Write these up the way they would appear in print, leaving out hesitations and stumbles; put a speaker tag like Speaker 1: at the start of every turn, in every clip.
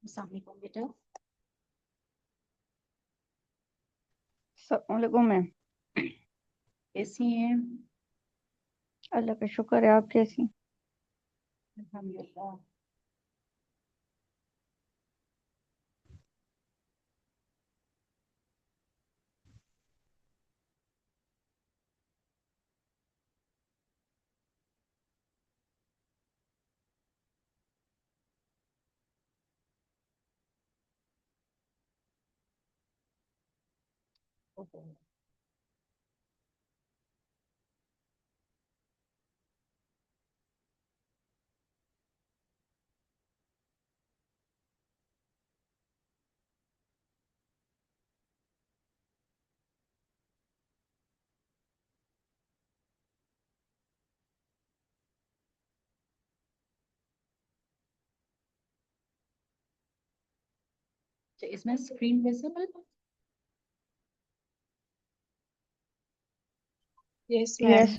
Speaker 1: अस्सलाम वालेकुम बेटा।
Speaker 2: अस्सलामुअलैकुम मैम।
Speaker 1: कैसी हैं?
Speaker 2: अल्लाह का शुक्र है, आप कैसी?
Speaker 1: अल्हम्दुलिल्लाह। अच्छा, इसमें screen visible?
Speaker 3: Yes ma'am.
Speaker 2: Yes.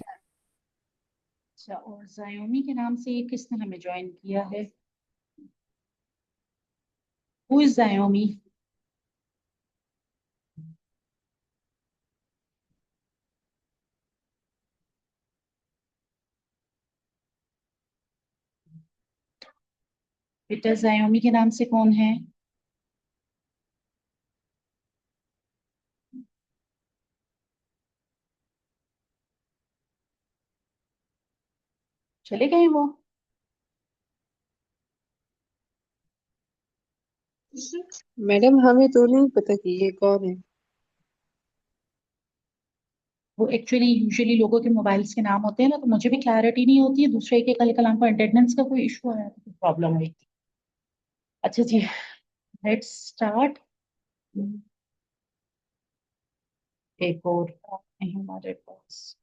Speaker 1: अच्छा, और जायोमी के नाम से ये किसने हमें ज्वाइन किया है? Who is Xiaomi? बेटा जायोमी के नाम से कौन है? चले गए वो?
Speaker 3: मैडम हमें तो नहीं पता कि ये कौन है।
Speaker 1: वो एक्चुअली यूजुअली लोगों के मोबाइल्स के नाम होते हैं ना, तो मुझे भी क्लैरिटी नहीं होती है। दूसरे के कल कलाम पर अटेंडेंस का कोई इशू आया तो प्रॉब्लम हुई थी। अच्छा जी, लेट्स स्टार्ट। एक और नहीं हमारे पास,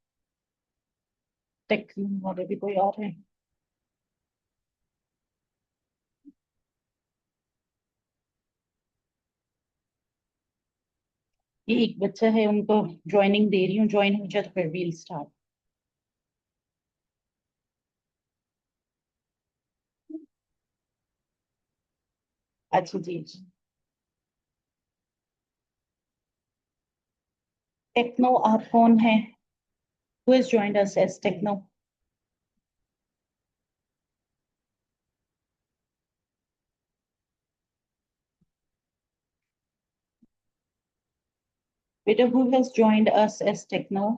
Speaker 1: टेक वाले भी कोई और है? ये एक बच्चा है, उनको ज्वाइनिंग दे रही हूँ, ज्वाइन हो जाए तो फिर वील स्टार्ट। अच्छा जी। टेक्नो, आप कौन है? Who has joined us as Tecno? बेटा, who has joined us as Tecno?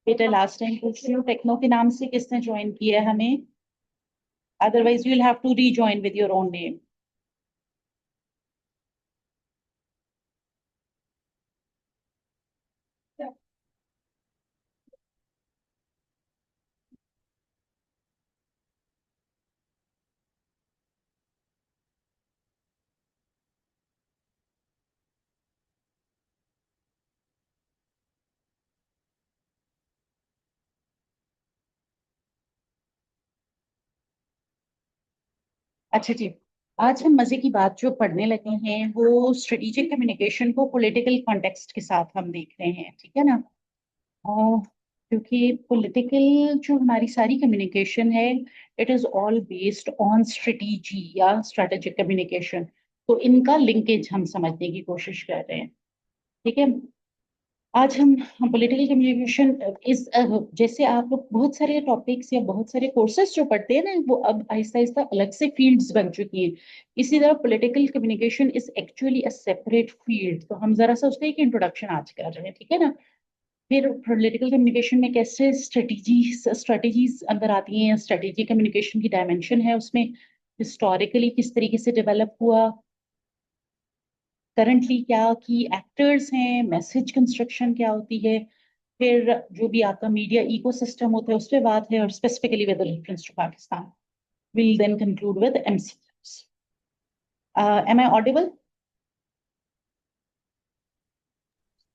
Speaker 1: बेटा लास्ट टाइम पूछ रही हूँ, टेक्नो के नाम से किसने ज्वाइन किया है हमें? Otherwise you will have to rejoin with your own name. अच्छा जी, आज हम मजे की बात जो पढ़ने लगे हैं वो स्ट्रेटेजिक कम्युनिकेशन को पॉलिटिकल कॉन्टेक्स्ट के साथ हम देख रहे हैं, ठीक है ना? और क्योंकि पॉलिटिकल जो हमारी सारी कम्युनिकेशन है, it is all based on strategy या स्ट्रेटेजिक कम्युनिकेशन। तो इनका लिंकेज हम समझने की कोशिश कर रहे हैं, ठीक है? आज हम पॉलिटिकल कम्युनिकेशन इस जैसे आप लोग बहुत सारे टॉपिक्स या बहुत सारे कोर्सेज जो पढ़ते हैं ना, वो अब आहिस्ता आहिस्ता अलग से फील्ड्स बन चुकी हैं। इसी तरह political communication is actually a separate field. तो हम जरा सा उसका एक इंट्रोडक्शन आज कर रहे हैं, ठीक है ना? फिर पॉलिटिकल कम्युनिकेशन में कैसे स्ट्रेटजीज अंदर आती हैं, स्ट्रेटेजी कम्युनिकेशन की डायमेंशन है उसमें, हिस्टोरिकली किस तरीके से डेवलप हुआ, करंटली क्या की एक्टर्स हैं, मैसेज कंस्ट्रक्शन क्या होती है, फिर जो भी आपका मीडिया इकोसिस्टम होता है उस पर बात है, और specifically with reference to Pakistan. Will then conclude with MCQs. Am I audible?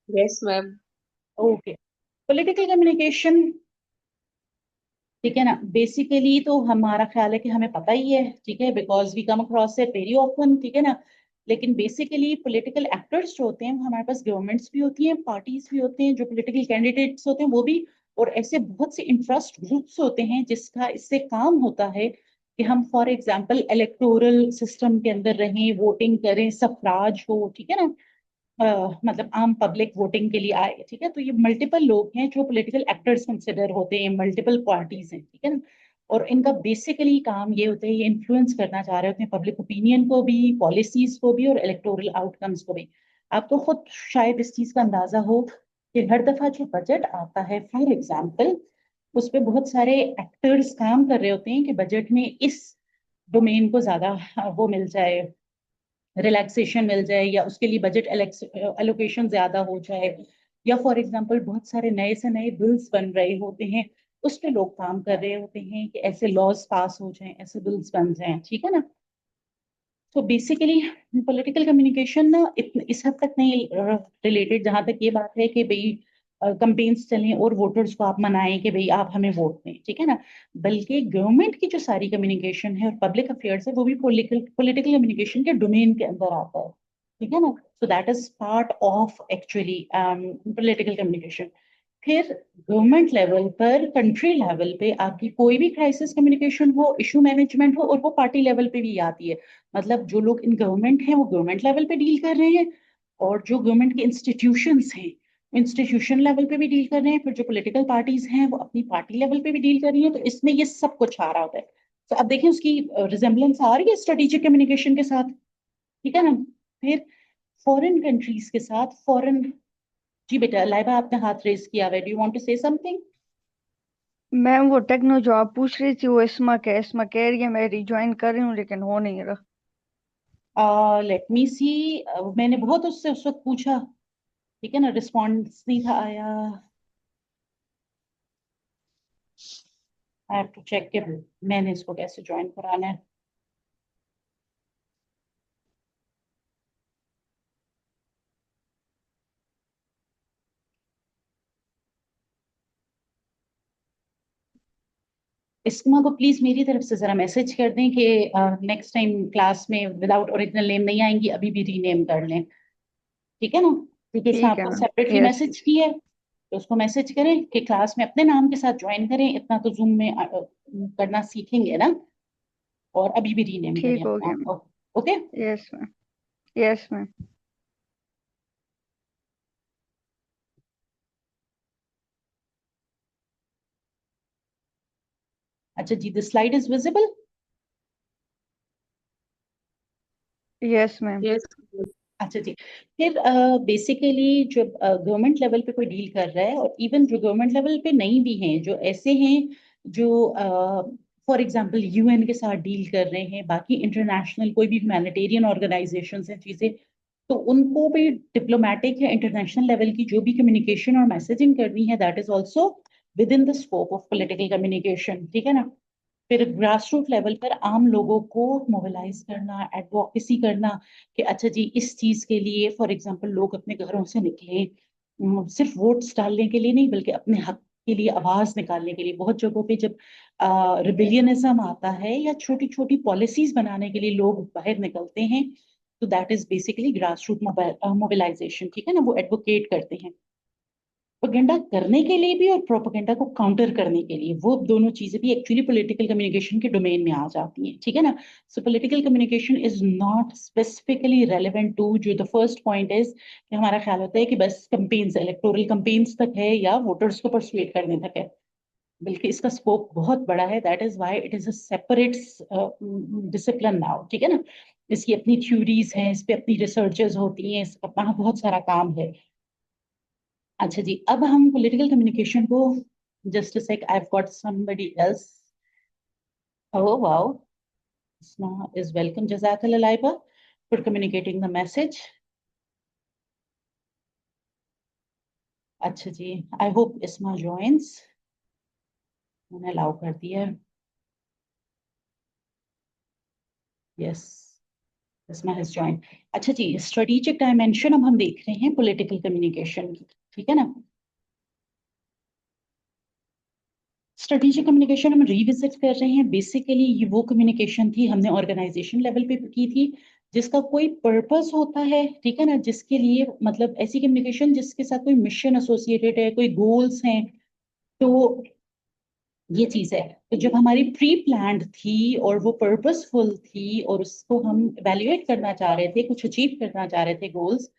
Speaker 3: Yes ma'am.
Speaker 1: Okay. Political communication ठीक है ना। बेसिकली तो हमारा ख्याल है कि हमें पता ही है, ठीक है, because we come across it very often, ठीक है ना। लेकिन बेसिकली पॉलिटिकल एक्टर्स जो होते हैं वो हमारे पास गवर्नमेंट्स भी होती हैं, पार्टीज भी होते हैं, जो पॉलिटिकल कैंडिडेट्स होते हैं वो भी, और ऐसे बहुत से इंटरेस्ट ग्रुप्स होते हैं जिसका इससे काम होता है कि हम फॉर एग्जांपल इलेक्टोरल सिस्टम के अंदर रहें, वोटिंग करें, सफराज हो, ठीक है ना। मतलब आम पब्लिक वोटिंग के लिए आए, ठीक है। तो ये मल्टीपल लोग हैं जो पॉलिटिकल एक्टर्स कंसिडर होते हैं, मल्टीपल पार्टीज हैं, ठीक है ना। और इनका बेसिकली काम ये होता है, ये इन्फ्लुएंस करना चाह रहे होते हैं पब्लिक ओपिनियन को भी, पॉलिसीज को भी, और इलेक्टोरल आउटकम्स को भी। आपको खुद शायद इस चीज का अंदाजा हो कि हर दफा जो बजट आता है फॉर एग्जाम्पल, उस पे बहुत सारे एक्टर्स काम कर रहे होते हैं कि बजट में इस डोमेन को ज्यादा वो मिल जाए, रिलैक्सेशन मिल जाए, या उसके लिए बजट एलोकेशन ज्यादा हो जाए, या फॉर एग्जांपल बहुत सारे नए से नए बिल्स बन रहे होते हैं, उस पे लोग काम कर रहे होते हैं कि ऐसे लॉज पास हो जाएं, ऐसे बिल्स बन जाएं, ठीक है ना। तो बेसिकली पॉलिटिकल कम्युनिकेशन ना इस हद तक नहीं रिलेटेड, जहां तक ये बात है कि भाई कंपेन्स चलें और वोटर्स को आप मनाएं कि भाई आप हमें वोट दें, ठीक है ना। बल्कि गवर्नमेंट की जो सारी कम्युनिकेशन है और पब्लिक अफेयर्स है वो भी पॉलिटिकल पॉलिटिकल कम्युनिकेशन के डोमेन के अंदर आता है, ठीक है ना। So that is part of actually political communication. फिर गवर्नमेंट लेवल पर, कंट्री लेवल पे आपकी कोई भी क्राइसिस कम्युनिकेशन हो, इशू मैनेजमेंट हो, और वो पार्टी लेवल पे भी आती है। मतलब जो लोग इन गवर्नमेंट हैं वो गवर्नमेंट लेवल पे डील कर रहे हैं, और जो गवर्नमेंट के इंस्टीट्यूशंस हैं इंस्टीट्यूशन लेवल पे भी डील कर रहे हैं, फिर जो पॉलिटिकल पार्टीज हैं वो अपनी पार्टी लेवल पे भी डील कर रही हैं। तो इसमें ये सब कुछ आ रहा होता है। तो अब देखें उसकी रिजेम्बलेंस आ रही है स्ट्रेटेजिक कम्युनिकेशन के साथ, ठीक है ना। फिर फॉरेन कंट्रीज के साथ, फॉरेन, जी बेटा लाइबा आपने हाथ रेस किया हुआ है, do you want to say something?
Speaker 2: Ma'am वो टेक्नो जॉब पूछ रही थी, वो इसमा कह रही है मैं रिज्वाइन कर रही हूँ लेकिन हो नहीं रहा।
Speaker 1: लेट मी सी। मैंने बहुत उससे उस वक्त पूछा, ठीक है ना, रिस्पॉन्स नहीं था आया। आई हैव टू चेक कि मैंने इसको कैसे ज्वाइन कराना है। इस्मा को प्लीज मेरी तरफ से जरा मैसेज कर दें कि नेक्स्ट टाइम क्लास में विदाउट ओरिजिनल नेम नहीं आएंगी, अभी भी रीनेम कर लें, ठीक है ना। क्योंकि इसने
Speaker 2: ठीक है
Speaker 1: आपको
Speaker 2: मैम।
Speaker 1: Separately
Speaker 2: yes.
Speaker 1: मैसेज किया है, तो उसको मैसेज करें कि क्लास में अपने नाम के साथ ज्वाइन करें, इतना तो जूम में करना सीखेंगे ना। और अभी भी रीनेम करें
Speaker 2: ठीक हो
Speaker 1: अपना
Speaker 2: गया
Speaker 1: आपको।
Speaker 2: Ma'am.
Speaker 1: Okay.
Speaker 2: Yes ma'am. Yes ma'am.
Speaker 1: अच्छा जी, the slide is visible.
Speaker 2: Yes ma'am.
Speaker 3: Yes.
Speaker 1: अच्छा जी। फिर बेसिकली जब गवर्नमेंट लेवल पे कोई डील कर रहा है, और इवन जो गवर्नमेंट लेवल पे नहीं भी हैं, जो ऐसे हैं जो फॉर एग्जांपल यूएन के साथ डील कर रहे हैं, बाकी इंटरनेशनल कोई भी ह्यूमैनिटेरियन ऑर्गेनाइजेशंस हैं, चीजें, तो उनको भी डिप्लोमेटिक या इंटरनेशनल लेवल की जो भी कम्युनिकेशन और मैसेजिंग करनी है, that is also with in the scope of political communication, ठीक है ना। फिर ग्रास रूट लेवल पर आम लोगों को मोबिलाइज करना, एडवोकेसी करना कि अच्छा जी इस चीज के लिए, फॉर एग्जांपल लोग अपने घरों से निकले, सिर्फ वोट्स डालने के लिए नहीं बल्कि अपने हक के लिए आवाज निकालने के लिए। बहुत जगहों पे जब रिबिलियनिज्म आता है या छोटी छोटी पॉलिसीज बनाने के लिए लोग बाहर निकलते हैं, तो that is basically grass root mobilisation, ठीक है ना। वो एडवोकेट करते हैं प्रोपेगेंडा करने के लिए भी और प्रोपेगेंडा को काउंटर करने के लिए, वो दोनों चीजें भी एक्चुअली पॉलिटिकल कम्युनिकेशन के डोमेन में आ जाती हैं, ठीक है ना। So political communication is not specifically relevant to, जो द फर्स्ट पॉइंट इज कि हमारा ख्याल होता है कि बस कंपेन्स, इलेक्टोरल कंपेन्स तक है या वोटर्स को परसुएट करने तक है, बल्कि इसका स्कोप बहुत बड़ा है। That is why it is a separate discipline now, ठीक है ना। इसकी अपनी थ्योरीज हैं, इस पे अपनी रिसर्चेज होती हैं, इसका अपना बहुत सारा काम है। अच्छा जी, अब हम पॉलिटिकल कम्युनिकेशन को, just a sec, I have got somebody else. Oh wow, Isma is welcome. Jazakallah Laiba for communicating the message. अच्छा जी, आई होप Isma joins. मैंने अलाउ कर दिया। Yes, Isma has joined. अच्छा जी, स्ट्रेटेजिक डायमेंशन अब हम देख रहे हैं पॉलिटिकल कम्युनिकेशन की, ठीक है ना। स्ट्रेटेजिक कम्युनिकेशन हम रिविजिट कर रहे हैं। बेसिकली ये वो कम्युनिकेशन थी हमने ऑर्गेनाइजेशन लेवल पे की थी, जिसका कोई पर्पस होता है, ठीक है ना, जिसके लिए मतलब ऐसी कम्युनिकेशन जिसके साथ कोई मिशन एसोसिएटेड है, कोई गोल्स हैं। तो ये चीज है। तो जब हमारी प्री प्लान्ड थी और वो पर्पसफुल थी और उसको हम इवेल्युएट करना चाह रहे थे, कुछ अचीव करना चाह रहे थे गोल्स,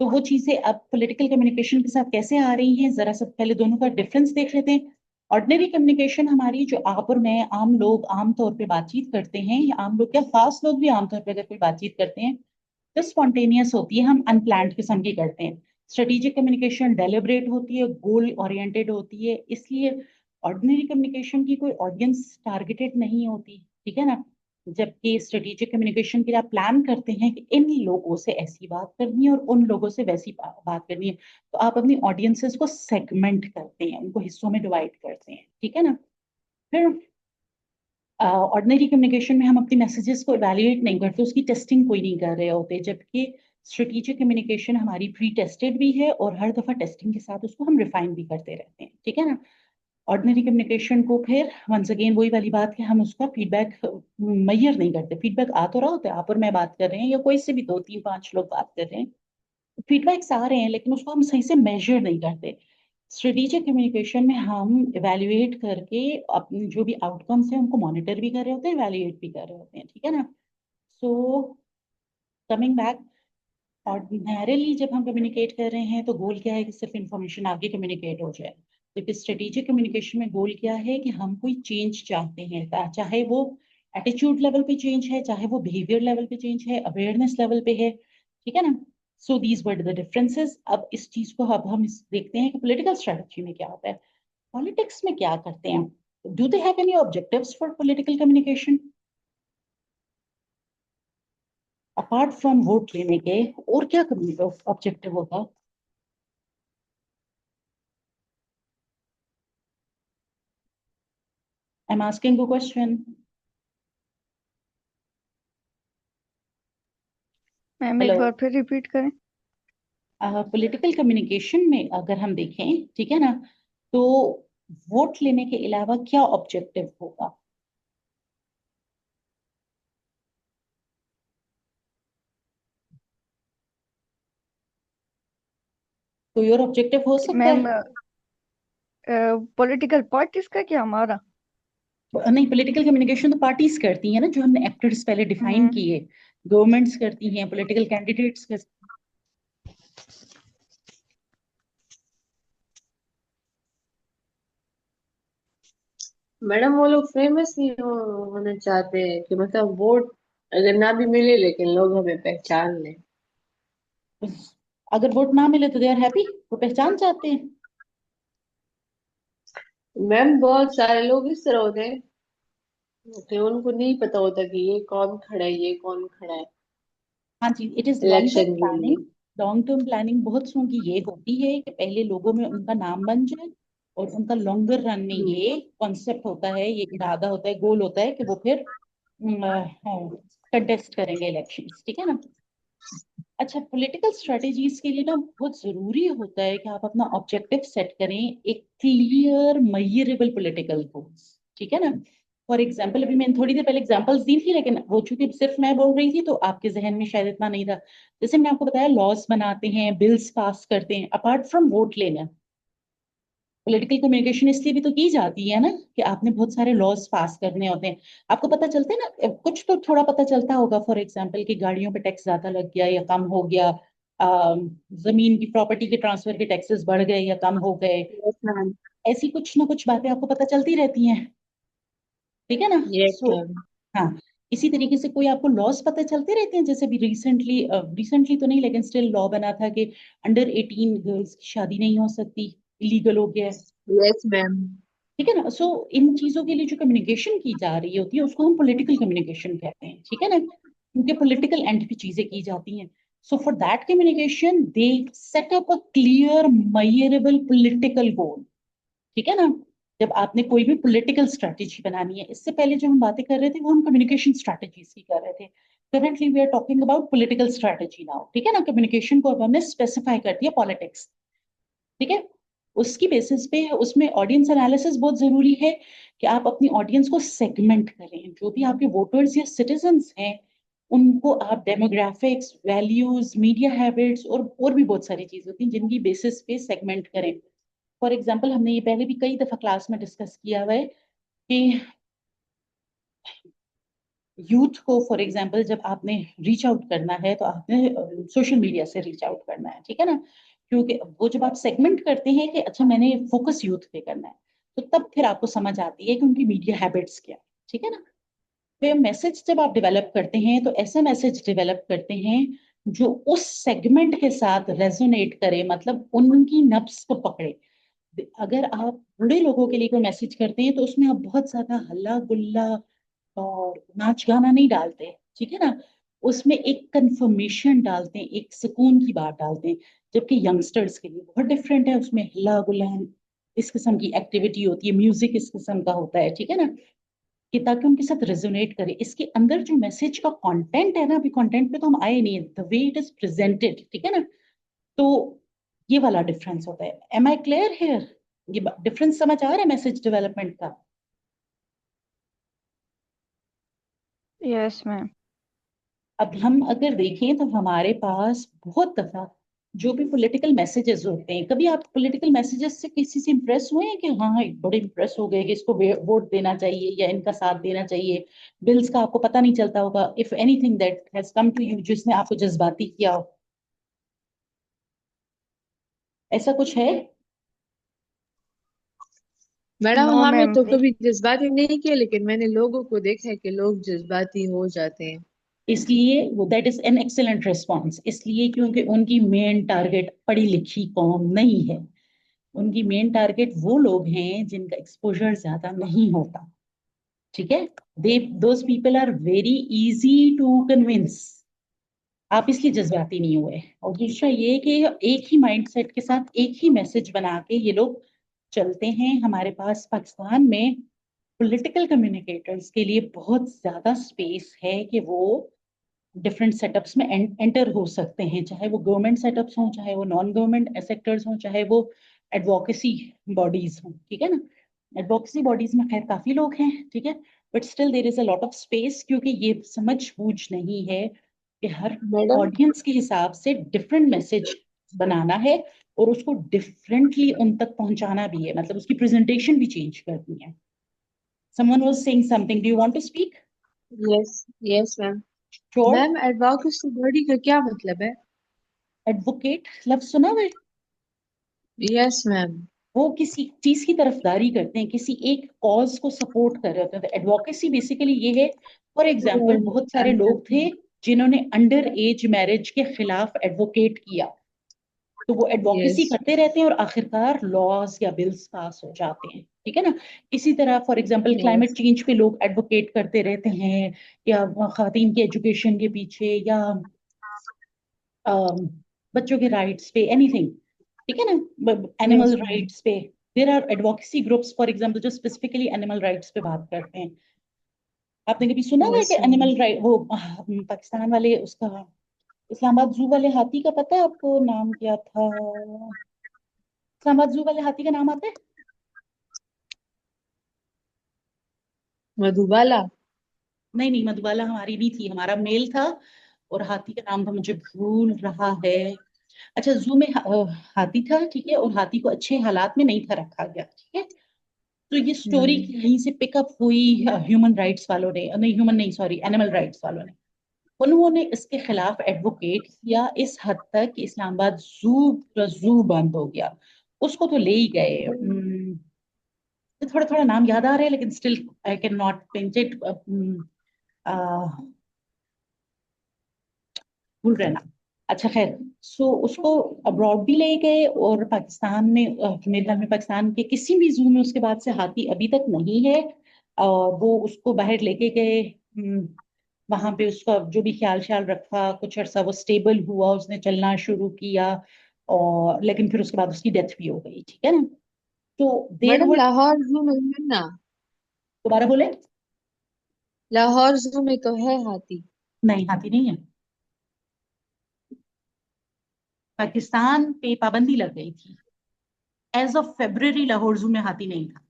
Speaker 1: तो वो चीजें अब पॉलिटिकल कम्युनिकेशन के साथ कैसे आ रही हैं, जरा सब पहले दोनों का डिफरेंस देख लेते हैं। ऑर्डिनरी कम्युनिकेशन हमारी, जो आप और मैं आम लोग आम तौर पे बातचीत करते हैं, या आम लोग क्या खास लोग भी आमतौर पे अगर कोई बातचीत करते हैं तो स्पॉन्टेनियस होती है, हम अनप्लान्ड किस्म की करते हैं। स्ट्रेटेजिक कम्युनिकेशन डेलिब्रेट होती है, गोल ओरिएंटेड होती है, इसलिए ऑर्डिनरी कम्युनिकेशन की कोई ऑडियंस टारगेटेड नहीं होती, ठीक है ना। जबकि स्ट्रेटेजिक कम्युनिकेशन के लिए आप प्लान करते हैं कि इन लोगों से ऐसी बात करनी है और उन लोगों से वैसी बात करनी है, तो आप अपनी ऑडियंसेस को सेगमेंट करते हैं, उनको हिस्सों में डिवाइड करते हैं, ठीक है ना। फिर ऑर्डिनरी कम्युनिकेशन में हम अपनी मैसेजेस को इवैल्यूएट नहीं करते, उसकी टेस्टिंग कोई नहीं कर रहे होते, जबकि स्ट्रेटेजिक कम्युनिकेशन हमारी प्री टेस्टेड भी है और हर दफा टेस्टिंग के साथ उसको हम रिफाइन भी करते रहते हैं, ठीक है ना। ऑर्डिनरी कम्युनिकेशन को फिर वंस अगेन वही वाली बात कि हम उसका फीडबैक मैयर नहीं करते। फीडबैक आ तो रहा होता है, आप और मैं बात कर रहे हैं या कोई से भी दो तीन पांच लोग बात कर रहे हैं, फीडबैक्स आ रहे हैं, लेकिन उसको हम सही से मेजर नहीं करते। स्ट्रेटेजिक कम्युनिकेशन में हम इवेल्युएट करके अपने जो भी आउटकम्स हैं उनको मॉनिटर भी कर रहे होते हैं, इवेल्युएट भी कर रहे होते हैं, ठीक है ना। सो कमिंग बैक, ऑर्डिनरली जब हम कम्युनिकेट कर रहे हैं तो गोल क्या है कि सिर्फ इंफॉर्मेशन आगे कम्युनिकेट हो जाए। जबकि स्ट्रेटेजिक कम्युनिकेशन में गोल क्या है कि हम कोई चेंज चाहते हैं, चाहे वो एटीट्यूड लेवल पे चेंज है, चाहे वो बिहेवियर लेवल पे चेंज है, अवेयरनेस लेवल पे है, ठीक है ना। So these were the differences. अब इस चीज को अब हम देखते हैं कि पॉलिटिकल स्ट्रेटजी में क्या होता है, पॉलिटिक्स में क्या करते हैं। Do they have any objectives for political communication apart from vote लेने के, और क्या ऑब्जेक्टिव होगा। I am asking a question.
Speaker 2: Ma'am एक
Speaker 1: हेलो।
Speaker 2: बार फिर रिपीट करें।
Speaker 1: पॉलिटिकल कम्युनिकेशन में अगर हम देखें, ठीक है ना, तो वोट लेने के अलावा क्या ऑब्जेक्टिव होगा। कोई और ऑब्जेक्टिव हो सकता
Speaker 2: मैम
Speaker 1: है।
Speaker 2: पॉलिटिकल पार्टीज का क्या हमारा?
Speaker 1: नहीं, पॉलिटिकल कम्युनिकेशन तो पार्टीज करती हैं ना, जो हमने एक्टर्स पहले डिफाइन
Speaker 2: हम्म
Speaker 1: किए। गवर्नमेंट्स करती हैं, पॉलिटिकल कैंडिडेट्स कर।
Speaker 3: मैडम वो लोग फेमस नहीं होना चाहते हैं कि मतलब वोट अगर ना भी मिले लेकिन लोग हमें पहचान लें।
Speaker 1: अगर वोट ना मिले तो दे आर हैप्पी, वो पहचान चाहते हैं।
Speaker 3: मैम बहुत सारे लोग इस तरह होते हैं कि उनको नहीं पता होता कि ये कौन खड़ा है, ये कौन खड़ा है
Speaker 1: हाँ जी, it is long term
Speaker 3: election के
Speaker 1: प्लानिंग।
Speaker 3: लिए।
Speaker 1: लॉन्ग टर्म प्लानिंग बहुत सौ की ये होती है कि पहले लोगों में उनका नाम बन जाए, और उनका लॉन्गर रन में
Speaker 3: हम्म।
Speaker 1: ये कॉन्सेप्ट होता है, ये इरादा होता है, गोल होता है कि वो फिर कंटेस्ट करेंगे इलेक्शंस, ठीक है ना। अच्छा, पॉलिटिकल स्ट्रेटेजीज के लिए ना बहुत जरूरी होता है कि आप अपना ऑब्जेक्टिव सेट करें, एक क्लियर मेजरेबल पॉलिटिकल गोल्स, ठीक है ना। फॉर एग्जाम्पल, अभी मैंने थोड़ी देर पहले एग्जांपल्स दी थी, लेकिन वो चूंकि सिर्फ मैं बोल रही थी तो आपके जहन में शायद इतना नहीं था। जैसे मैंने आपको बताया, लॉस बनाते हैं, बिल्स पास करते हैं, अपार्ट फ्रॉम वोट लेना। पॉलिटिकल कम्युनिकेशन इसलिए भी तो की जाती है ना कि आपने बहुत सारे लॉज पास करने होते हैं। आपको पता चलता है ना, कुछ तो थोड़ा पता चलता होगा, फॉर एग्जांपल कि गाड़ियों पे टैक्स ज्यादा लग गया या कम हो गया, जमीन की प्रॉपर्टी के ट्रांसफर के टैक्सेस बढ़ गए या कम हो गए।
Speaker 3: Yes ma'am.
Speaker 1: ऐसी कुछ ना कुछ बातें आपको पता चलती रहती हैं, ठीक है ना।
Speaker 3: Yes
Speaker 1: so
Speaker 3: ma'am.
Speaker 1: हाँ, इसी तरीके से कोई आपको लॉस पता चलते रहते हैं, जैसे भी रिसेंटली, रिसेंटली तो नहीं लेकिन स्टिल लॉ बना था कि अंडर 18 गर्ल्स की शादी नहीं हो सकती, इलीगल हो गया है,
Speaker 3: यस मैम।
Speaker 1: ठीक है ना। सो इन चीजों के लिए जो कम्युनिकेशन की जा रही होती है उसको हम पॉलिटिकल कम्युनिकेशन कहते हैं, ठीक है ना, क्योंकि पॉलिटिकल एंड पे चीजें की जाती हैं। So for that communication they set up a clear measurable political goal, ठीक है ना। जब आपने कोई भी पॉलिटिकल स्ट्रेटेजी बनानी है, इससे पहले जो हम बातें कर रहे थे वो हम कम्युनिकेशन स्ट्रेटेजीज की कर रहे थे। Currently we are talking about political strategy now, ठीक है ना। कम्युनिकेशन को अब हमने स्पेसिफाई कर दिया पॉलिटिक्स, ठीक है। उसकी बेसिस पे उसमें ऑडियंस एनालिसिस बहुत जरूरी है कि आप अपनी ऑडियंस को सेगमेंट करें। जो भी आपके वोटर्स या सिटीजन्स हैं उनको आप डेमोग्राफिक्स, वैल्यूज, मीडिया हैबिट्स और भी बहुत सारी चीजें होती हैं जिनकी बेसिस पे सेगमेंट करें। फॉर एग्जाम्पल, हमने ये पहले भी कई दफा क्लास में डिस्कस किया हुआ है कि यूथ को, फॉर एग्जाम्पल, जब आपने रीच आउट करना है तो आपने सोशल मीडिया से रीच आउट करना है, ठीक है ना। क्योंकि वो जब आप सेगमेंट करते हैं कि अच्छा मैंने फोकस यूथ पे करना है, तो तब फिर आपको समझ आती है कि उनकी मीडिया हैबिट्स क्या है, ठीक है ना। फिर मैसेज जब आप डेवलप करते हैं तो ऐसा मैसेज डेवलप करते हैं जो उस सेगमेंट के साथ रेजोनेट करे, मतलब उनकी नब्ज को पकड़े। अगर आप बूढ़े लोगों के लिए कोई मैसेज करते हैं तो उसमें आप बहुत ज्यादा हल्ला गुल्ला और नाच गाना नहीं डालते, ठीक है ना। उसमें एक कंफर्मेशन डालते हैं, एक सुकून की बात डालते हैं। जबकि यंगस्टर्स के लिए बहुत डिफरेंट है, उसमें हल्ला गुल्ला इस किस्म की एक्टिविटी होती है, म्यूजिक इस किस्म का होता है, ठीक है ना, कि ताकि उनके साथ रेजोनेट करे। इसके अंदर जो मैसेज का कंटेंट है ना, अभी कंटेंट पे तो हम आए नहीं है, the way it is presented, ठीक है ना। तो ये वाला डिफरेंस होता है। Am I clear here? ये डिफरेंस समझ आ रहा है मैसेज डेवलपमेंट का?
Speaker 2: Yes ma'am.
Speaker 1: अब हम अगर देखें तो हमारे पास बहुत दफा जो भी पॉलिटिकल मैसेजेस होते हैं, कभी आप पॉलिटिकल मैसेजेस से किसी से इंप्रेस हुए हैं कि हाँ एक बड़े इंप्रेस हो गए कि इसको वोट देना चाहिए या इनका साथ देना चाहिए? बिल्स का आपको पता नहीं चलता होगा, if anything that has come to you जिसने आपको जज्बाती किया हो, ऐसा कुछ है?
Speaker 3: मैडम
Speaker 2: नो
Speaker 3: हमें
Speaker 2: मैम।
Speaker 3: तो कभी जज्बाती नहीं किया, लेकिन मैंने लोगों को देखा है कि लोग जज्बाती हो जाते हैं।
Speaker 1: इसलिए वो that is an excellent response, इसलिए क्योंकि उनकी मेन टारगेट पढ़ी लिखी कौम नहीं है। उनकी मेन टारगेट वो लोग हैं जिनका एक्सपोजर ज्यादा नहीं होता, ठीक है। They those people are very easy to convince. आप इसलिए जज्बाती नहीं हुए। और दूसरा ये कि एक ही माइंडसेट के साथ एक ही मैसेज बना के ये लोग चलते हैं। हमारे पास पाकिस्तान में पॉलिटिकल कम्युनिकेटर्स के लिए बहुत ज्यादा स्पेस है कि वो डिफरेंट सेटअप्स में एंटर हो सकते हैं, चाहे वो गवर्नमेंट सेटअप्स हों, चाहे वो नॉन गवर्नमेंट सेक्टर्स हों, चाहे वो एडवोकेसी बॉडीज हों, ठीक है ना। एडवोकेसी बॉडीज में खैर काफी लोग हैं, ठीक है, but still there is a lot of space, क्योंकि ये समझ बूझ नहीं है कि हर
Speaker 3: मैडम
Speaker 1: ऑडियंस के हिसाब से डिफरेंट मैसेज बनाना है और उसको डिफरेंटली उन तक पहुंचाना भी है, मतलब उसकी प्रेजेंटेशन भी चेंज करनी है। Someone was saying something. Do you want to speak?
Speaker 3: Yes, yes ma'am.
Speaker 1: Sure.
Speaker 3: Ma'am advocacy body का क्या मतलब है?
Speaker 1: एडवोकेट लफ्ज सुना हुआ है?
Speaker 3: Yes ma'am.
Speaker 1: वो किसी चीज की तरफदारी करते हैं, किसी एक कॉज को सपोर्ट कर रहे होते हैं। तो एडवोकेसी बेसिकली ये है। फॉर एग्जाम्पल, बहुत सारे लोग थे जिन्होंने अंडर एज मैरिज के खिलाफ एडवोकेट किया, तो वो एडवोकेसी
Speaker 3: यस,
Speaker 1: करते रहते हैं और आखिरकार लॉज या बिल्स पास हो जाते हैं, ठीक है ना। इसी तरह for example climate
Speaker 3: yes,
Speaker 1: change पे लोग एडवोकेट करते रहते हैं, या खातन की एजुकेशन के पीछे, या बच्चों के राइट्स पे, एनीथिंग, ठीक है ना, एनिमल
Speaker 3: यस मैम।
Speaker 1: राइट्स पे। There are advocacy groups for example जो स्पेसिफिकली एनिमल राइट्स पे बात करते हैं। आपने कभी सुना है
Speaker 3: यस
Speaker 1: कि
Speaker 3: मैम।
Speaker 1: एनिमल राइट वो पाकिस्तान वाले उसका इस्लामाबाद जू वाले हाथी का पता है आपको नाम क्या था? इस्लामाबाद जू वाले हाथी का नाम आता है?
Speaker 3: मधुबाला।
Speaker 1: नहीं नहीं, मधुबाला हमारी नहीं थी, हमारा मेल था। और हाथी का नाम था, मुझे भूल रहा है। अच्छा, जू में हाथी था, ठीक है, और हाथी को अच्छे हालात में नहीं था रखा गया, ठीक है। तो ये स्टोरी
Speaker 3: हम्म।
Speaker 1: कहीं से पिकअप हुई ह्यूमन राइट्स वालों ने, नहीं ह्यूमन नहीं, सॉरी, एनिमल राइट्स वालों ने। उन्होंने इसके खिलाफ एडवोकेट किया इस हद तक कि इस्लामाबाद जू बंद हो गया। उसको तो ले ही गए। थोड़ा थोड़ा नाम याद आ रहा है लेकिन still I can not pinch it, भूल रहे ना। अच्छा खैर, सो उसको अब्रॉड भी ले गए, और पाकिस्तान में मेरे ख्याल में पाकिस्तान के किसी भी जू में उसके बाद से हाथी अभी तक नहीं है। और वो उसको बाहर लेके गए, वहां पे उसका जो भी ख्याल ख्याल रखा, कुछ अरसा वो स्टेबल हुआ, उसने चलना शुरू किया, और लेकिन फिर उसके बाद उसकी डेथ भी हो गई, ठीक है ना। तो देर
Speaker 3: मैडम
Speaker 1: वर,
Speaker 3: लाहौर जू में है ना?
Speaker 1: दोबारा बोले?
Speaker 3: लाहौर जू में तो है हाथी।
Speaker 1: नहीं, हाथी नहीं है। पाकिस्तान पे पाबंदी लग गई थी। एज ऑफ फेब्रवरी लाहौर जू में हाथी नहीं था।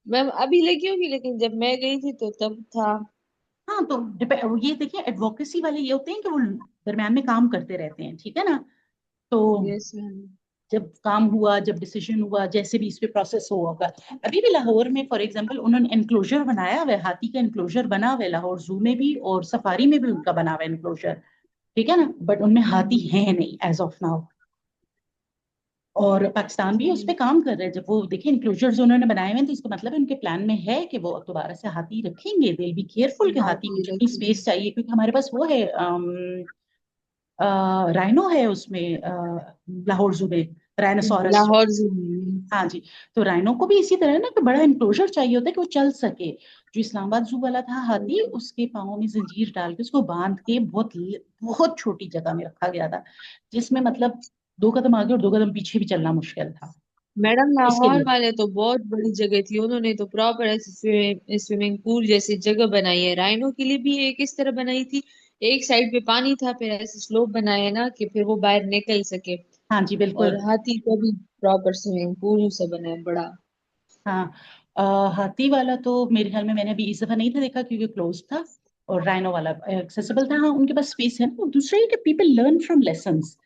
Speaker 3: मैम अभी लगी होगी, लेकिन जब मैं गई थी तो तब था।
Speaker 1: हाँ तो ये देखिए, एडवोकेसी वाले ये होते हैं कि वो दरम्यान में काम करते रहते हैं, ठीक है ना। तो
Speaker 3: यस मैम।
Speaker 1: जब काम हुआ, जब डिसीजन हुआ, जैसे भी इस पे प्रोसेस हुआ होगा। अभी भी लाहौर में फॉर एग्जांपल उन्होंने एनक्लोजर बनाया हुआ है, हाथी का एनक्लोजर बना हुआ है लाहौर जू में भी, और सफारी में भी उनका बना हुआ है एनक्लोजर, ठीक है ना, बट उनमें हाथी है नहीं एज ऑफ नाउ। और पाकिस्तान भी उस पर काम कर रहे हैं। जब वो देखिए इंक्लोजर्स उन्होंने बनाए हुए हैं, तो इसका मतलब है उनके प्लान में है कि वो दोबारा से हाथी रखेंगे। दे बी केयरफुल कि हाथी को
Speaker 3: हाथी
Speaker 1: जितनी
Speaker 3: रखेंगे।
Speaker 1: स्पेस चाहिए, क्योंकि हमारे पास वो है, राइनो है उसमें, लाहौर जू में राइनोसोरस।
Speaker 3: लाहौर जू में।
Speaker 1: हाँ जी। तो राइनो को भी इसी तरह ना कि बड़ा इंक्लोजर चाहिए होता है कि वो चल सके। जो इस्लामाबाद जू वाला था हाथी, उसके पाँव में जंजीर डाल के उसको बांध के बहुत बहुत छोटी जगह में रखा गया था, जिसमें मतलब 2 कदम आगे और 2 कदम पीछे भी चलना मुश्किल था
Speaker 3: मैडम
Speaker 1: इसके
Speaker 3: लाहौर
Speaker 1: लिए।
Speaker 3: वाले तो बहुत बड़ी जगह थी, उन्होंने तो प्रॉपर ऐसे स्विमिंग पूल जैसी जगह बनाई है। राइनो के लिए भी एक इस तरह बनाई थी, एक साइड पे पानी था, फिर ऐसे स्लोप बनाया ना कि फिर वो बाहर निकल सके।
Speaker 1: हाँ जी
Speaker 3: और
Speaker 1: बिल्कुल।
Speaker 3: हाथी का भी प्रॉपर स्विमिंग पूल सा बना है बड़ा।
Speaker 1: हाँ, हाथी वाला तो मेरे ख्याल में मैंने अभी इस दफा नहीं था देखा, क्योंकि क्लोज था। और राइनो वाला एक्सेसिबल था। हाँ, उनके पास स्पेस है ना। और दूसरा ये कि पीपल लर्न फ्रॉम लेसन्स,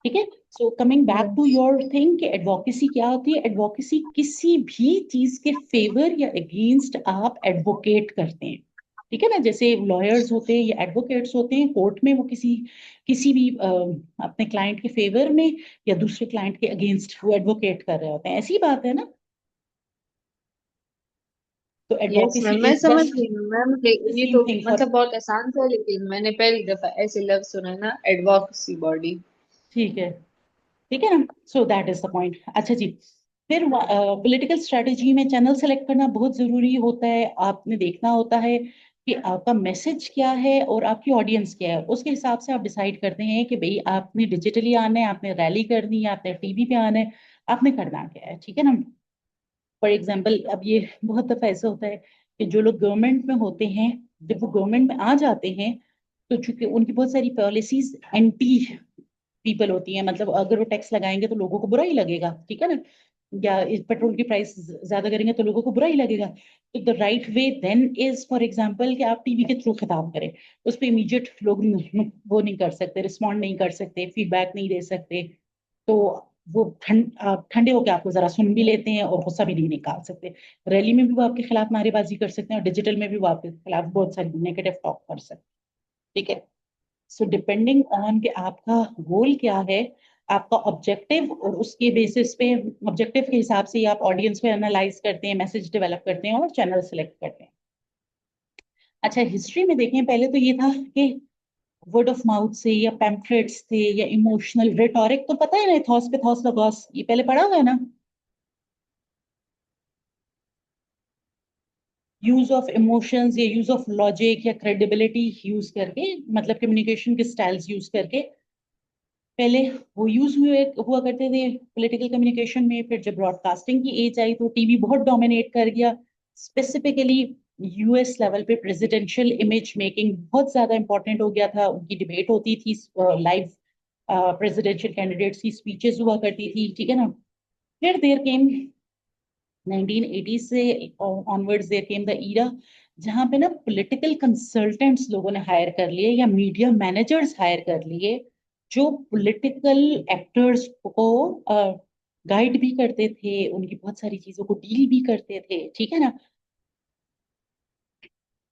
Speaker 1: ठीक है। So coming back to
Speaker 3: yes.
Speaker 1: Your thing कि एडवोकेसी क्या होती है। एडवोकेसी किसी भी चीज के फेवर या अगेंस्ट आप एडवोकेट करते हैं, ठीक है ना। जैसे लॉयर्स होते हैं या एडवोकेट्स होते हैं कोर्ट में, वो किसी किसी भी अपने क्लाइंट के फेवर में या दूसरे क्लाइंट के अगेंस्ट वो एडवोकेट कर रहे होते हैं, ऐसी बात है ना। तो
Speaker 3: यस
Speaker 1: एडवोकेसी
Speaker 3: मैम, मैं
Speaker 1: इज
Speaker 3: समझ
Speaker 1: जस्ट
Speaker 3: रही हूँ मैम।
Speaker 1: द
Speaker 3: ये
Speaker 1: सेम
Speaker 3: तो
Speaker 1: थिंग फॉर।
Speaker 3: मतलब बहुत आसान था, लेकिन मैंने पहली दफा ऐसे लफ्ज सुना है ना, एडवोकेसी बॉडी।
Speaker 1: ठीक है, ठीक है ना। So that is the point. अच्छा जी। फिर पॉलिटिकल स्ट्रेटेजी में चैनल सेलेक्ट करना बहुत जरूरी होता है। आपने देखना होता है कि आपका मैसेज क्या है और आपकी ऑडियंस क्या है। उसके हिसाब से आप डिसाइड करते हैं कि भाई आपने डिजिटली आना है, आपने रैली करनी है, आपने टीवी पे आना है, आपने करना क्या है, ठीक है ना। फॉर एग्जाम्पल, अब ये बहुत दफा ऐसा होता है कि जो लोग गवर्नमेंट में होते हैं, जब वो गवर्नमेंट में आ जाते हैं, तो चूंकि उनकी बहुत सारी पॉलिसीज एंटी पीपल होती हैं, मतलब अगर वो टैक्स लगाएंगे तो लोगों को बुरा ही लगेगा, ठीक है ना। या इस पेट्रोल की प्राइस ज्यादा करेंगे तो लोगों को बुरा ही लगेगा। तो the right way then is for example कि आप टीवी के थ्रू खिताब करें। उस पर इमीडिएट लोग वो नहीं कर सकते, रिस्पॉन्ड नहीं कर सकते, फीडबैक नहीं दे सकते। तो वो ठंडे होकर आपको जरा सुन भी लेते हैं और गुस्सा भी नहीं निकाल सकते। रैली में भी वो आपके खिलाफ नारेबाजी कर सकते हैं, और डिजिटल में भी वो आपके खिलाफ बहुत सारी नेगेटिव टॉक कर सकते हैं, ठीक है। सो डिपेंडिंग ऑन कि आपका गोल क्या है, आपका ऑब्जेक्टिव, और उसके बेसिस पे ऑब्जेक्टिव के हिसाब से ही आप ऑडियंस को एनालाइज करते हैं, मैसेज डेवलप करते हैं और चैनल सेलेक्ट करते हैं। अच्छा, हिस्ट्री में देखें, पहले तो ये था कि वर्ड ऑफ माउथ से या पैम्फलेट्स थे या इमोशनल रेटोरिक, तो पता है ना, थॉस पे थॉस लगॉस, ये पहले पढ़ा हुआ है ना। यूज ऑफ इमोशंस या यूज ऑफ लॉजिक या क्रेडिबिलिटी यूज करके, मतलब कम्युनिकेशन के स्टाइल्स यूज करके पहले वो यूज हुए हुआ करते थे पॉलिटिकल कम्युनिकेशन में। फिर जब ब्रॉडकास्टिंग की एज आई तो टीवी बहुत डोमिनेट कर गया। स्पेसिफिकली यूएस लेवल पे प्रेसिडेंशियल इमेज मेकिंग बहुत ज्यादा इंपॉर्टेंट हो गया था। उनकी डिबेट होती थी लाइव, प्रेसिडेंशियल कैंडिडेट्स की स्पीचेस हुआ करती थी, ठीक है ना। फिर देयर केम 1980 से onwards, there came the era जहां पे ना पॉलिटिकल कंसल्टेंट्स लोगों ने हायर कर लिए या मीडिया मैनेजर्स हायर कर लिए, जो पॉलिटिकल एक्टर्स को गाइड भी करते थे, उनकी बहुत सारी चीजों को डील भी करते थे, ठीक है ना।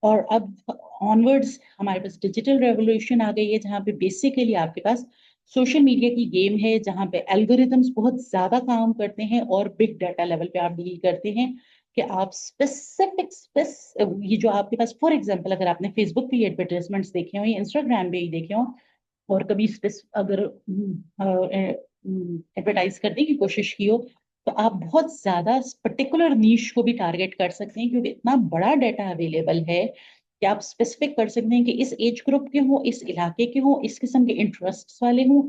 Speaker 1: और अब ऑनवर्ड्स हमारे पास डिजिटल रेवोल्यूशन आ गई है, जहाँ पे बेसिकली आपके पास सोशल मीडिया की गेम है, जहाँ पे एल्गोरिथम्स बहुत ज्यादा काम करते हैं और बिग डाटा लेवल पे आप डील करते हैं कि आप ये जो आपके पास फॉर एग्जांपल, अगर आपने फेसबुक पे एडवर्टाइजमेंट्स देखे हो या इंस्टाग्राम पे ही देखे हो, और कभी अगर एडवर्टाइज करने की कोशिश की हो, तो आप बहुत ज्यादा पर्टिकुलर नीश को भी टारगेट कर सकते हैं, क्योंकि इतना बड़ा डाटा अवेलेबल है कि आप स्पेसिफिक कर सकते हैं कि इस एज ग्रुप के हो, इस इलाके के हो, इस किस्म के इंटरेस्ट वाले हों,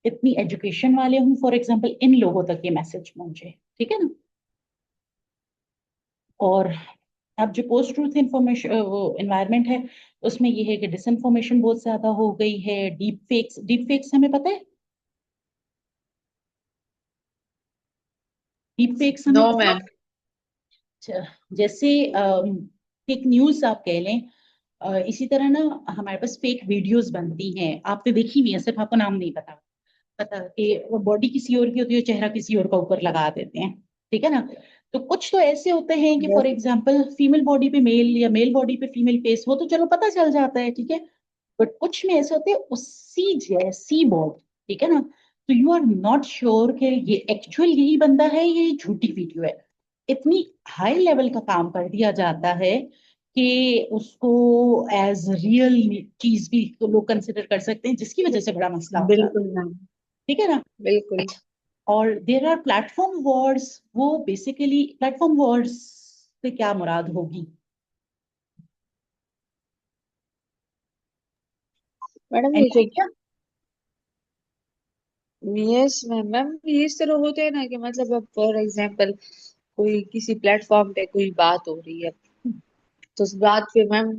Speaker 1: इतनी एजुकेशन वाले हों, फॉर एग्जाम्पल इन लोगों तक ये मैसेज पहुंचे, ठीक है ना। और अब जो पोस्ट ट्रूथ इंफॉर्मेशन वो एनवायरनमेंट है, उसमें ये है कि डिसइंफॉर्मेशन बहुत ज्यादा हो गई है। डीप फेक्स हमें पता है। डीप फेक हमें
Speaker 3: नो
Speaker 1: पता
Speaker 3: मैम।
Speaker 1: है? अच्छा, जैसे फेक न्यूज आप कह लें, इसी तरह ना हमारे पास फेक वीडियोस बनती हैं, आपने देखी हुई है, सिर्फ आपको नाम नहीं पता। पता कि वो बॉडी किसी और की होती है, चेहरा किसी और का ऊपर लगा देते हैं, ठीक है ना। तो कुछ तो ऐसे होते हैं कि
Speaker 3: yes.
Speaker 1: For example female body पे मेल या मेल बॉडी पे फीमेल फेस हो तो चलो पता चल जाता है, ठीक है। बट कुछ में ऐसे होते हैं उसी जैसी बॉडी, ठीक है ना, तो यू आर नॉट श्योर कि ये एक्चुअल यही बंदा है, ये झूठी वीडियो है। इतनी हाई लेवल का काम कर दिया जाता है कि उसको एज रियल चीज भी तो लोग कंसिडर कर सकते हैं, जिसकी वजह से बड़ा मसला हो जाता है,
Speaker 3: बिल्कुल मैम।
Speaker 1: ठीक है ना।
Speaker 3: बिल्कुल।
Speaker 1: अच्छा, और देर आर प्लेटफॉर्म वॉर्स, वो बेसिकली प्लेटफॉर्म वॉर्स से क्या मुराद होगी?
Speaker 3: मैडम ये
Speaker 1: एनी
Speaker 3: जो,
Speaker 1: आइडिया?
Speaker 3: यस मैम, मैम ये इस तरह होते हैं ना कि मतलब अब फॉर एग्जांपल कोई किसी प्लेटफॉर्म पे कोई बात हो रही है, तो उस बात पे मैम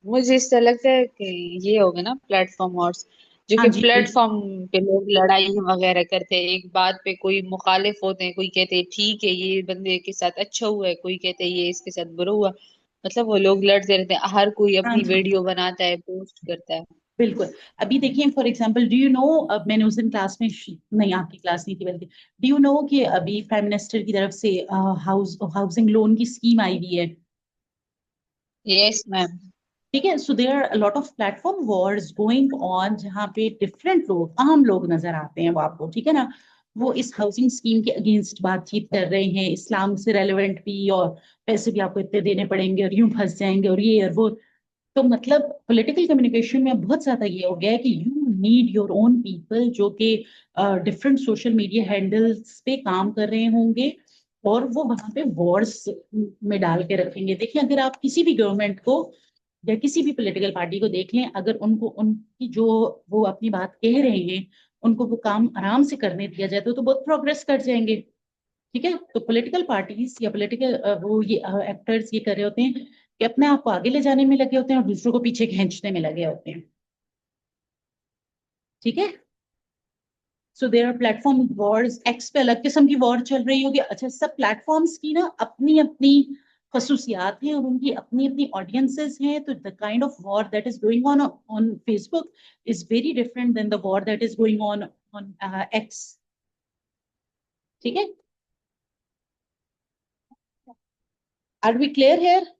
Speaker 3: मुझे इस तरह लगता है कि ये हो गया ना प्लेटफॉर्म वॉर्स, जो
Speaker 1: हाँ
Speaker 3: कि
Speaker 1: जी बिल्कुल।
Speaker 3: प्लेटफॉर्म पे लोग लड़ाई वगैरह करते हैं, एक बात पे कोई मुखालिफ होते हैं, कोई कहते हैं ठीक है ये बंदे के साथ अच्छा हुआ है, कोई कहते हैं ये इसके साथ बुरा हुआ, मतलब वो लोग लड़ते रहते हैं, हर कोई
Speaker 1: हाँ
Speaker 3: अपनी
Speaker 1: जी
Speaker 3: वीडियो बनाता है, पोस्ट करता है।
Speaker 1: बिल्कुल। अभी देखिए for example, do you no, अब मैंने उस दिन क्लास में नहीं, आपकी क्लास नहीं थी बल्कि, डू यू नो कि अभी प्राइम मिनिस्टर की तरफ से हाउसिंग लोन की स्कीम आई हुई है,
Speaker 3: यस मैम।
Speaker 1: ठीक है। So there are lot of platform wars going on, जहाँ पे डिफरेंट लोग, आम लोग नजर आते हैं वो आपको, ठीक है ना, वो इस हाउसिंग स्कीम के अगेंस्ट बातचीत कर रहे हैं, इस्लाम से रेलेवेंट भी, और पैसे भी आपको इतने देने पड़ेंगे और यूं फंस जाएंगे और ये और वो। तो मतलब पॉलिटिकल कम्युनिकेशन में बहुत ज्यादा ये हो गया है कि you need your own people जो कि डिफरेंट सोशल मीडिया हैंडल्स पे काम कर रहे होंगे, और वो वहां पे वॉर्स में डाल के रखेंगे। देखिए अगर आप किसी भी गवर्नमेंट को या किसी भी पॉलिटिकल पार्टी को देख लें, अगर उनको उनकी जो वो अपनी बात कह रहे हैं उनको वो काम आराम से करने दिया जाए तो बहुत प्रोग्रेस कर जाएंगे, ठीक है। तो पॉलिटिकल पार्टीज या पॉलिटिकल वो ये एक्टर्स ये कर रहे होते हैं कि अपने आप को आगे ले जाने में लगे होते हैं और दूसरों को पीछे खींचने में लगे होते हैं, ठीक है। So there are platform wars, X पे अलग किस्म की वॉर चल रही होगी। अच्छा, सब प्लेटफॉर्म्स की ना अपनी अपनी खसूसियात हैं और उनकी अपनी अपनी ऑडियंसेस हैं, तो the kind of war that is going on on Facebook is very different than the war that is going on on X, ठीक है। Are we clear here?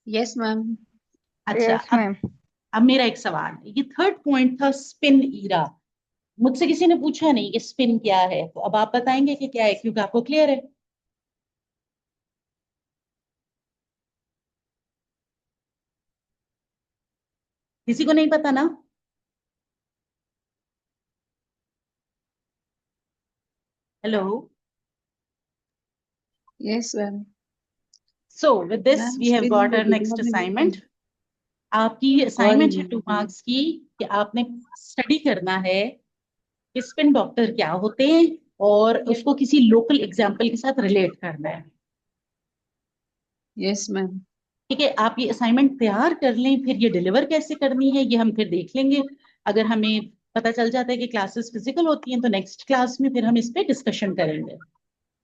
Speaker 3: Yes ma'am.
Speaker 1: अच्छा,
Speaker 2: यस मैम।
Speaker 1: अब मेरा एक सवाल है, ये थर्ड पॉइंट था स्पिन ईरा, मुझसे किसी ने पूछा नहीं कि स्पिन क्या है, तो अब आप बताएंगे कि क्या है, क्योंकि आपको क्लियर है। किसी को नहीं पता ना? Hello.
Speaker 3: Yes ma'am.
Speaker 1: So with this
Speaker 3: ma'am
Speaker 1: we have
Speaker 3: spin
Speaker 1: got
Speaker 3: को
Speaker 1: आवर
Speaker 3: तो
Speaker 1: नेक्स्ट
Speaker 3: हमने बिल्कुल
Speaker 1: असाइनमेंट। आपकी
Speaker 3: गौर ही
Speaker 1: असाइनमेंट है
Speaker 3: नहीं
Speaker 1: टू
Speaker 3: की।
Speaker 1: मार्क्स की, कि आपने स्टडी करना है कि स्पिन डॉक्टर क्या होते हैं और उसको किसी लोकल एग्जाम्पल के साथ रिलेट करना है,
Speaker 3: यस मैम।
Speaker 1: ठीक है। आप ये असाइनमेंट तैयार कर लें, फिर ये डिलीवर कैसे करनी है ये हम फिर देख लेंगे। अगर हमें पता चल जाता है कि क्लासेस फिजिकल होती हैं तो नेक्स्ट क्लास में फिर हम इस पे डिस्कशन करेंगे,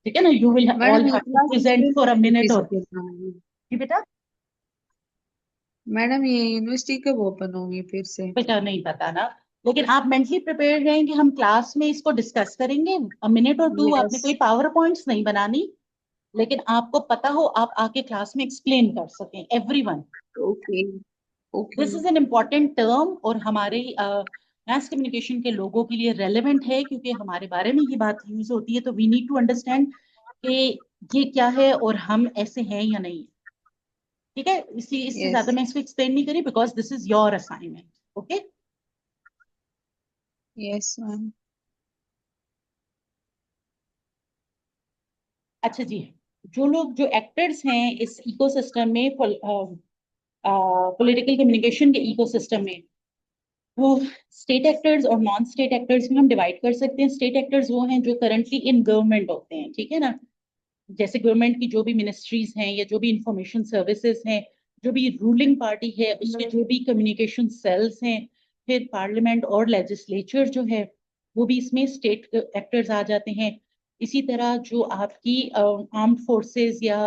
Speaker 1: ठीक है ना। यू विल ऑल
Speaker 3: मैडम ये
Speaker 1: हैव टू
Speaker 3: क्लासेस
Speaker 1: प्रेजेंट
Speaker 3: फिर
Speaker 1: फॉर अ
Speaker 3: कब
Speaker 1: मिनट और
Speaker 3: फिजिकल में होंगी?
Speaker 1: जी बेटा।
Speaker 3: मैडम ये यूनिवर्सिटी कब ओपन होगी फिर से?
Speaker 1: बेटा नहीं पता ना, लेकिन आप मेंटली प्रिपेयर रहें कि हम क्लास में इसको डिस्कस करेंगे। मिनट और टू,
Speaker 3: यस।
Speaker 1: आपने कोई पावर पॉइंट्स नहीं बनानी, लेकिन आपको पता हो आप आके क्लास में एक्सप्लेन कर सकें everyone.
Speaker 3: Okay. Okay.
Speaker 1: This is an important term और हमारे मास कम्युनिकेशन के लोगों के लिए रेलेवेंट है, क्योंकि हमारे बारे में ये बात यूज होती है, तो वी नीड टू अंडरस्टैंड कि ये क्या है और हम ऐसे हैं या नहीं, ठीक है। इसलिए इससे
Speaker 3: यस।
Speaker 1: ज्यादा मैं इसको एक्सप्लेन नहीं करी, because this is your assignment, okay.
Speaker 3: Yes ma'am.
Speaker 1: अच्छा जी, जो लोग जो एक्टर्स हैं इस इकोसिस्टम में, पॉलिटिकल कम्युनिकेशन के इकोसिस्टम में, वो स्टेट एक्टर्स और नॉन स्टेट एक्टर्स में हम डिवाइड कर सकते हैं। स्टेट एक्टर्स वो हैं जो करंटली इन गवर्नमेंट होते हैं, ठीक है ना, जैसे गवर्नमेंट की जो भी मिनिस्ट्रीज हैं या जो भी इंफॉर्मेशन सर्विसेज हैं, जो भी रूलिंग पार्टी है उसके जो भी कम्युनिकेशन सेल्स हैं, फिर पार्लियामेंट और लेजिस्लेचर जो है, वो भी इसमें स्टेट एक्टर्स आ जाते हैं। इसी तरह जो आपकी आर्म्ड फोर्सेस या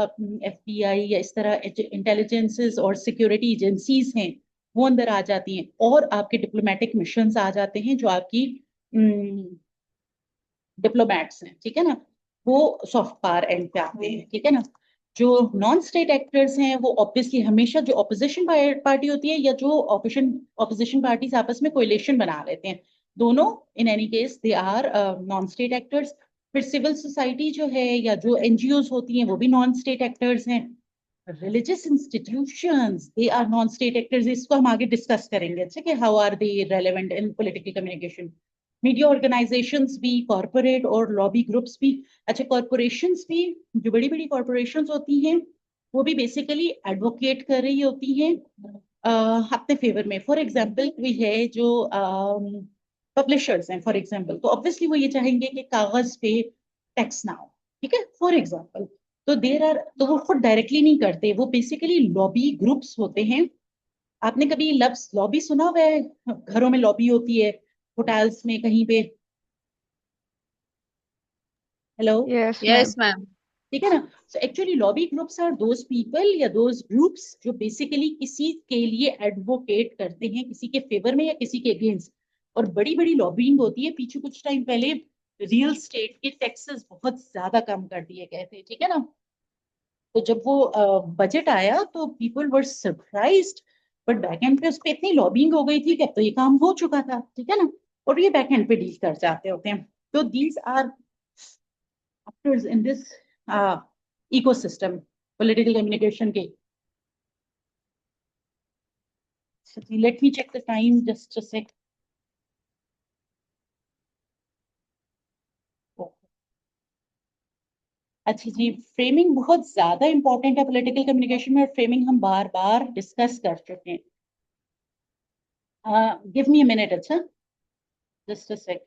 Speaker 1: FBI या इस तरह इंटेलिजेंसेस और सिक्योरिटी एजेंसीज हैं, वो अंदर आ जाती हैं। और आपके डिप्लोमेटिक मिशंस आ जाते हैं, जो आपकी डिप्लोमैट्स हैं, ठीक है ना, वो सॉफ्ट पावर एंड पे आते हैं, ठीक है ना। जो नॉन स्टेट एक्टर्स हैं वो ऑब्वियसली हमेशा जो ऑपोजिशन पार्टी होती है या जो ऑपोजिशन पार्टीज आपस में कोalition बना लेते हैं, दोनों in any case they are non state actors. फिर सिविल सोसाइटी जो है या जो NGOs होती हैं वो भी नॉन स्टेट एक्टर्स हैं। Religious institutions they are non state actors, इसको हम आगे डिस्कस करेंगे, ठीक है, how are they relevant in political communication. Media organisations भी, कॉरपोरेट और लॉबी ग्रुप्स भी। अच्छा, कॉरपोरेशंस भी, जो बड़ी बड़ी कॉरपोरेशंस होती हैं वो भी बेसिकली एडवोकेट कर रही होती हैं अपने फेवर में। फॉर एग्जांपल कोई है जो पब्लिशर्स हैं फॉर एग्जांपल, तो ऑब्वियसली वो ये चाहेंगे कि कागज पे टैक्स ना हो, ठीक है, फॉर एग्जांपल। तो देर आर, तो वो खुद डायरेक्टली नहीं करते, वो बेसिकली लॉबी ग्रुप्स होते हैं। आपने कभी लफ्ज लॉबी सुना हुआ है? घरों में लॉबी होती है, होटल्स में, कहीं पे। Hello?
Speaker 2: Yes ma'am.
Speaker 3: Yes ma'am.
Speaker 1: ठीक है ना। So actually lobby groups are those people या दोज ग्रुप्स जो बेसिकली किसी के लिए एडवोकेट करते हैं, किसी के फेवर में या किसी के अगेंस्ट। और बड़ी बड़ी लॉबिंग होती है। पीछे कुछ टाइम पहले रियल स्टेट के टैक्सेस बहुत ज्यादा कम कर दिए गए थे, ठीक है ना। तो जब वो बजट आया तो people were surprised, but back and पे उस पर इतनी लॉबिंग हो गई थी कि अब तो ये काम हो चुका था, ठीक है ना। और ये बैक एंड पे डील कर जाते होते हैं। तो these are actors in this ecosystem, political communication के. So let me check the time just a sec. अच्छा जी, फ्रेमिंग बहुत ज्यादा इंपॉर्टेंट है पॉलिटिकल कम्युनिकेशन में, और फ्रेमिंग हम बार बार डिस्कस कर चुके हैं। गिव मी अ मिनट, अच्छा, जस्ट अ सेक।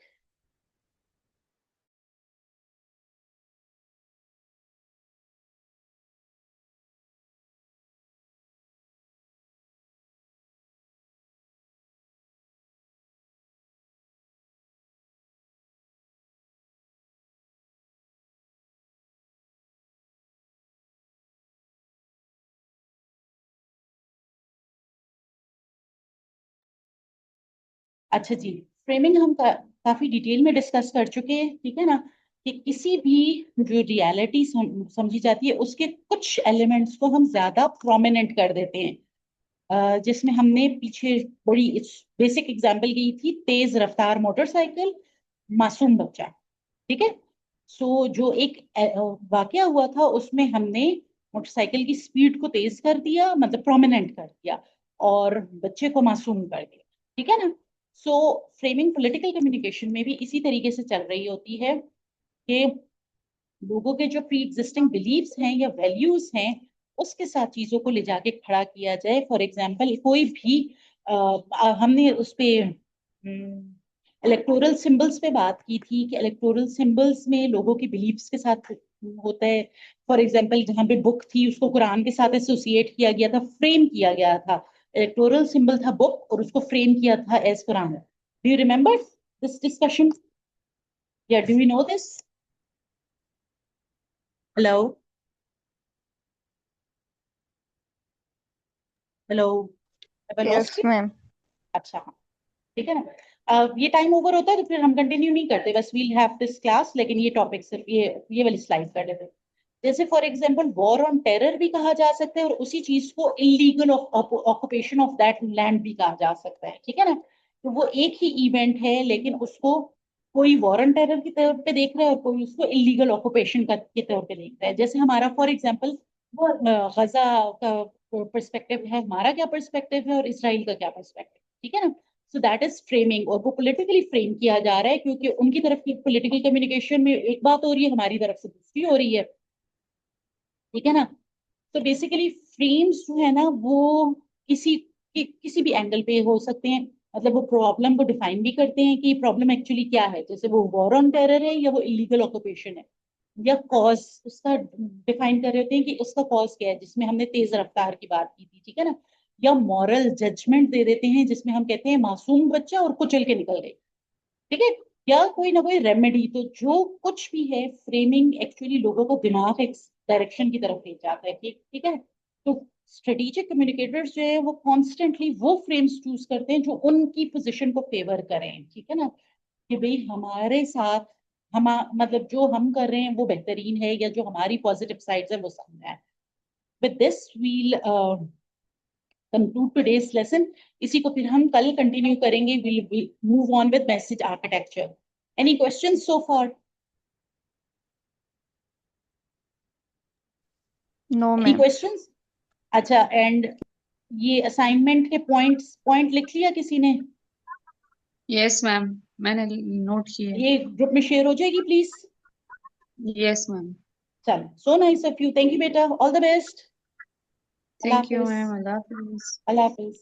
Speaker 1: अच्छा जी, फ्रेमिंग हम काफी डिटेल में डिस्कस कर चुके हैं, ठीक है ना। कि किसी भी जो रियलिटी समझी जाती है उसके कुछ एलिमेंट्स को हम ज्यादा प्रोमिनेंट कर देते हैं। जिसमें हमने पीछे बड़ी बेसिक एग्जांपल की थी, तेज रफ्तार मोटरसाइकिल, मासूम बच्चा, ठीक है। सो जो एक वाकया हुआ था उसमें हमने मोटरसाइकिल की स्पीड को तेज कर दिया, मतलब प्रोमिनेंट कर दिया, और बच्चे को मासूम कर दिया, ठीक है ना। सो फ्रेमिंग पॉलिटिकल कम्युनिकेशन में भी इसी तरीके से चल रही होती है कि लोगों के जो प्री एग्जिस्टिंग बिलीव्स हैं या वैल्यूज हैं उसके साथ चीजों को ले जाके खड़ा किया जाए। फॉर एग्जांपल कोई भी हमने उस पे इलेक्टोरल सिंबल्स पे बात की थी कि इलेक्टोरल सिंबल्स में लोगों के बिलीव्स के साथ होता है। फॉर एग्जांपल जहाँ पे बुक थी उसको कुरान के साथ एसोसिएट किया गया था, फ्रेम किया गया था। इलेक्टोरल सिंबल था बुक और उसको फ्रेम किया था as Quran. Do you remember this discussion, या do you know this? Hello? Hello? Have I
Speaker 2: yes
Speaker 1: lost you?
Speaker 2: Ma'am.
Speaker 1: अच्छा, हाँ, ठीक है ना। ये टाइम ओवर होता है तो फिर हम कंटिन्यू नहीं करते, बस वील हैव दिस क्लास, लेकिन ये टॉपिक सिर्फ ये वाली स्लाइड कर लेते हैं। जैसे for example war on terror भी कहा जा सकता है, और उसी चीज को illegal occupation of that land भी कहा जा सकता है, ठीक है ना। तो वो एक ही इवेंट है, लेकिन उसको कोई वॉर ऑन टेरर की तौर पे देख रहा है और कोई उसको इलीगल ऑक्यूपेशन का के तौर पे देख रहा है। जैसे हमारा फॉर एग्जांपल गजा का पर्सपेक्टिव है, हमारा क्या पर्सपेक्टिव है, और इसराइल का क्या पर्सपेक्टिव, ठीक है ना। सो दैट इज फ्रेमिंग, और वो पॉलिटिकली फ्रेम किया जा रहा है क्योंकि उनकी तरफ की पॉलिटिकल कम्युनिकेशन में एक बात हो रही है, हमारी तरफ से दूसरी हो रही है, ठीक है ना। तो बेसिकली फ्रेम्स जो है ना वो किसी किसी भी एंगल पे हो सकते हैं। मतलब वो प्रॉब्लम को डिफाइन भी करते हैं कि प्रॉब्लम एक्चुअली क्या है, जैसे वो वॉर ऑन टेरर है या वो इलीगल ऑक्यूपेशन है, या कॉज उसका डिफाइन कर रहे होते हैं कि उसका कॉज क्या है, जिसमें हमने तेज रफ्तार की बात की थी, ठीक है ना। या मॉरल जजमेंट दे देते हैं जिसमें हम कहते हैं मासूम बच्चा और कुचल के निकल गए, ठीक है। या कोई ना कोई रेमेडी। तो जो कुछ भी है, फ्रेमिंग एक्चुअली लोगों को दिमाग एक डायरेक्शन की तरफ ले जाता है, ठीक ठीक है। तो स्ट्रेटेजिक कम्युनिकेटर्स जो है वो कॉन्स्टेंटली वो फ्रेम्स चूज करते हैं जो उनकी पोजीशन को फेवर करें, ठीक है ना, कि भाई हमारे साथ हम, मतलब जो हम कर रहे हैं वो बेहतरीन है, या जो हमारी पॉजिटिव साइड्स है वो सामने है। With this we'll conclude today's lesson. इसी को फिर हम कल कंटिन्यू करेंगे। Will move on with message architecture. Any questions so far?
Speaker 2: No
Speaker 1: any
Speaker 2: ma'am.
Speaker 1: Questions? अच्छा, एंड ये असाइनमेंट के पॉइंट लिख लिया किसी ने?
Speaker 3: यस मैम, मैंने नोट किए।
Speaker 1: ये ग्रुप में शेयर हो जाएगी प्लीज।
Speaker 3: Yes ma'am.
Speaker 1: चलो, so nice of you, thank you बेटा, ऑल द बेस्ट। अल्लाह
Speaker 3: थैंक यू
Speaker 1: हाफिज।
Speaker 3: मैम, अल्लाह हाफिज।
Speaker 1: अल्लाह हाफिज।